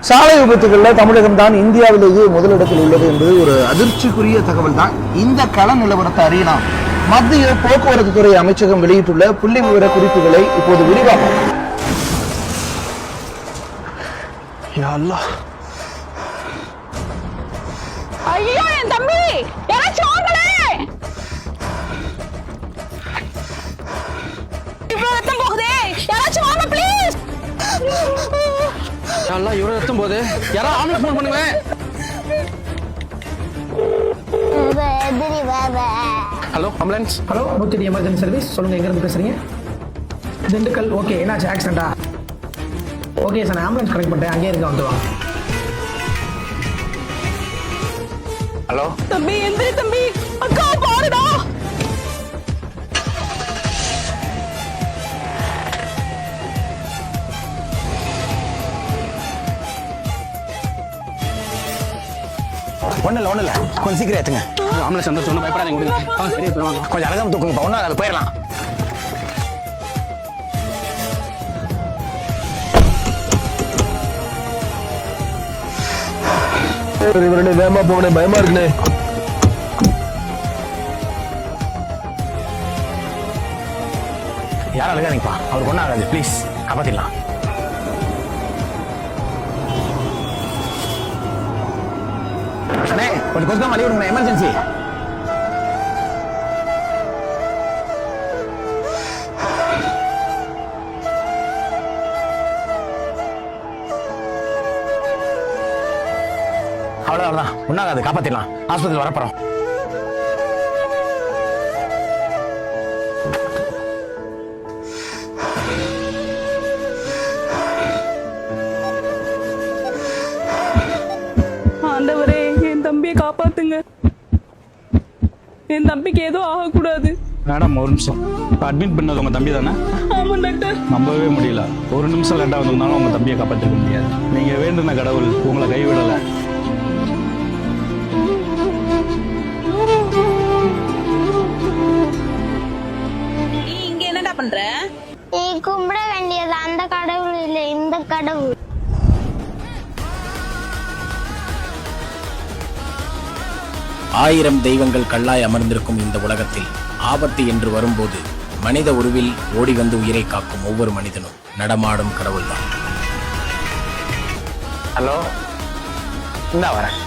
சாலை விபத்துகளில் தமிழகம் தான் இந்தியாவிலேயே முதலிடத்தில் உள்ளது என்பது ஒரு அதிர்ச்சிக்குரிய தகவல் தான். இந்த கள நிலவரத்தை அறியலாம். மத்திய போக்குவரத்து துறை அமைச்சகம் வெளியிட்டுள்ள புள்ளி விவர குறிப்புகளை இப்போது விரிவாக. ஐயோ என் தம்பி யாராச்சும் வாங்களே. இவ்வளவு ரத்தம் போகுதே, யாராச்சும் வாங்க ப்ளீஸ். நல்லா இவ்வளவு ரத்தம் போகுது, யாராவது ஆம்புலன்ஸ் ஃபோன் பண்ணுங்க. Hello ambulance. Hello 108 emergency service. சொல்லுங்க, எங்க இருந்து பேசுறீங்க? திண்டுக்கல். ஓகே, என்னாச்சு? ஆக்சிடென்ட்டா? ஓகே சார், நான் ஆம்புலன்ஸ் கனெக்ட் பண்றேன், அங்கேயே இருக்க வந்து வாங்க. ஹலோ தம்பி எந்திரி தம்பி, அக்கா பாருடா. ஒண்ணு இல்ல கொஞ்சம் சீக்கிரம் ஏத்துங்க. ஆம்புலன்ஸ் வந்து சொன்ன பயப்படாதீங்க. கொஞ்சம் அழகாம தூக்குங்க. ஒன்னும் அது போயிடலாம். வேகமா போகணும், பயமா இருக்குண்ணே. யாரும் அழகாதீங்கப்பா, அவருக்கு ஒன்றும் ஆகாது. ப்ளீஸ் காப்பாத்திடலாம். அண்ணே கொஞ்சம் கொஞ்சம் வழி விடுங்க, எமர்ஜென்சி. அவ்வளவுதான், ஒன்றாகாது, காப்பாத்திடலாம். ஆஸ்பத்திரி வரப்போறோம். ஆண்டவரே என் தம்பியை காப்பாத்துங்க. என் தம்பிக்கு ஏதோ ஆகக்கூடாது. மேடம் ஒரு நிமிஷம். அட்மிட் பண்ணது உங்க தம்பி தானே? ஆமா டாக்டர். நம்பவே முடியல. ஒரு நிமிஷம் லேட்டாக வந்திருந்தாலும் உங்க தம்பியை காப்பாற்றிக்க முடியாது. நீங்க வேண்டுன கடவுள் உங்களை கைவிடலை. நீ இங்க என்னடா பண்ற? நீ கும்பிட வேண்டியது அந்த கடவுள் இல்லை, இந்த கடவுள். ஆயிரம் தெய்வங்கள் கல்லாய் அமர்ந்திருக்கும் இந்த உலகத்தில் ஆபத்து என்று வரும்போது மனித உருவில் ஓடி வந்து உயிரை காக்கும் ஒவ்வொரு மனிதனும் நடமாடும் கடவுள்தான். ஹலோ, இந்தா வரேன்.